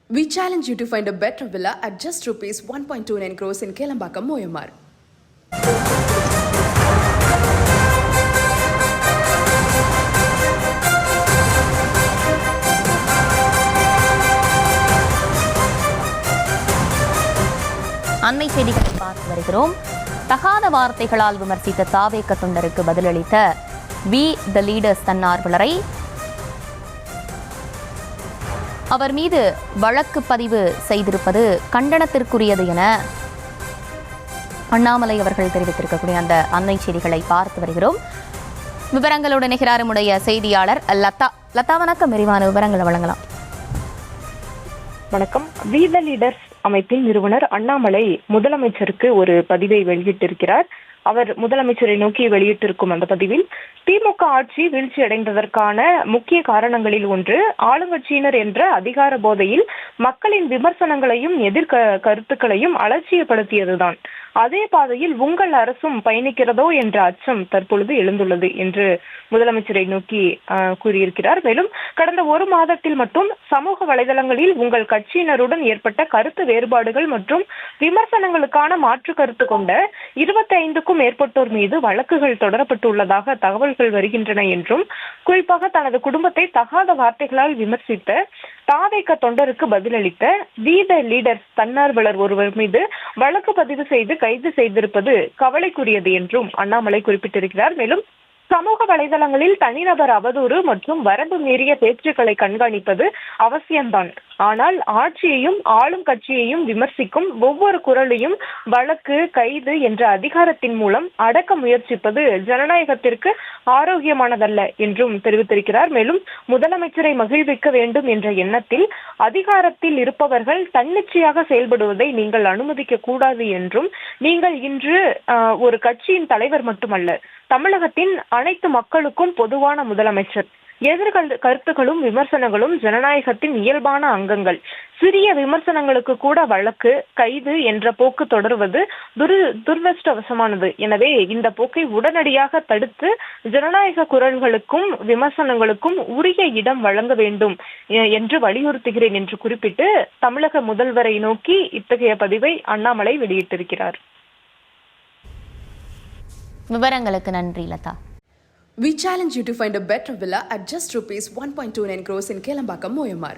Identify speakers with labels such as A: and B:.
A: We challenge you to find a better villa at just rupees 1.29 crores in Kelambakam, Moyamar.
B: அண்மை செய்திகளை பார்த்து வருகிறோம். தகாத வார்த்தைகளால் விமர்சித்த தாவேக தொண்டருக்கு பதிலளித்த வி த லீடர்ஸ் தன்னார்வலரை அவர் மீது வழக்கு பதிவு செய்திருப்பது கண்டனத்திற்குரியது என அண்ணாமலை அவர்கள் தெரிவித்திருக்கக்கூடிய அந்த அண்மை செய்திகளை பார்த்து வருகிறோம். விவரங்களோடு இணைகிறார் நம்முடைய செய்தியாளர் லதா. லதா, வணக்கம். விரிவான விவரங்களை வழங்கலாம்.
C: வணக்கம். வி த லீடர்ஸ் அமைப்பின் நிறுவனர் அண்ணாமலை முதலமைச்சருக்கு ஒரு பதிவை வெளியிட்டிருக்கிறார். அவர் முதலமைச்சரை நோக்கி வெளியிட்டிருக்கும் அந்த பதிவில் திமுக ஆட்சி வீழ்ச்சி அடைந்ததற்கான முக்கிய காரணங்களில் ஒன்று ஆளுங்கட்சியினர் என்ற அதிகார போதையில் மக்களின் விமர்சனங்களையும் கருத்துக்களையும் அலட்சியப்படுத்தியதுதான். அதே பாதையில் உங்கள் அரசும் பயணிக்கிறதோ என்ற அச்சம் தற்பொழுது எழுந்துள்ளது என்று முதலமைச்சரை நோக்கி கூறியிருக்கிறார். மேலும் கடந்த ஒரு மாதத்தில் மட்டும் சமூக வலைதளங்களில் உங்கள் கட்சியினருடன் ஏற்பட்ட கருத்து வேறுபாடுகள் மற்றும் விமர்சனங்களுக்கான மாற்று கருத்து கொண்ட 25க்கும் மேற்பட்டோர் மீது வழக்குகள் தொடரப்பட்டுள்ளதாக தகவல்கள் வருகின்றன என்றும், குறிப்பாக தனது குடும்பத்தை தகாத வார்த்தைகளால் விமர்சித்த தாவேக தொண்டருக்கு பதிலளித்த வி த லீடர்ஸ் தன்னார்வலர் ஒருவர் மீது வழக்கு பதிவு செய்து கைது செய்திருப்பது கவலைக்குரியது என்றும் அண்ணாமலை குறிப்பிட்டிருக்கிறார். மேலும் சமூக வலைதளங்களில் தனிநபர் அவதூறு மற்றும் வரம்பு மீறிய பேச்சுக்களை கண்காணிப்பது அவசியம்தான். ஆனால் ஆட்சியையும் ஆளும் கட்சியையும் விமர்சிக்கும் ஒவ்வொரு குரலையும் வழக்கு, கைது என்ற அதிகாரத்தின் மூலம் அடக்க முயற்சிப்பது ஜனநாயகத்திற்கு ஆரோக்கியமானதல்ல என்றும் தெரிவித்திருக்கிறார். மேலும் முதலமைச்சரை மகிழ்விக்க வேண்டும் என்ற எண்ணத்தில் அதிகாரத்தில் இருப்பவர்கள் தன்னிச்சையாக செயல்படுவதை நீங்கள் அனுமதிக்க கூடாது என்றும், நீங்கள் இன்று ஒரு கட்சியின் தலைவர் மட்டுமல்ல, தமிழகத்தின் அனைத்து மக்களுக்கும் பொதுவான முதலமைச்சர். கருத்துகளும் விமர்சனங்களும் ஜனநாயகத்தின் இயல்பான அங்கங்கள். சிறிய விமர்சனங்களுக்கு கூட வழக்கு, கைது என்ற போக்கு தொடர்வது துரதிருஷ்டவசமானது. எனவே இந்த போக்கை உடனடியாக தடுத்து ஜனநாயக குரல்களுக்கும் விமர்சனங்களுக்கும் உரிய இடம் வழங்க வேண்டும் என்று வலியுறுத்துகிறேன் என்று குறிப்பிட்டு தமிழக முதல்வரை நோக்கி இத்தகைய பதிவை அண்ணாமலை வெளியிட்டிருக்கிறார்.
B: விவரங்களுக்கு நன்றி Latha.
A: We challenge you to find a better villa at just rupees 1.29 crores in Kelambakam, Moyamar.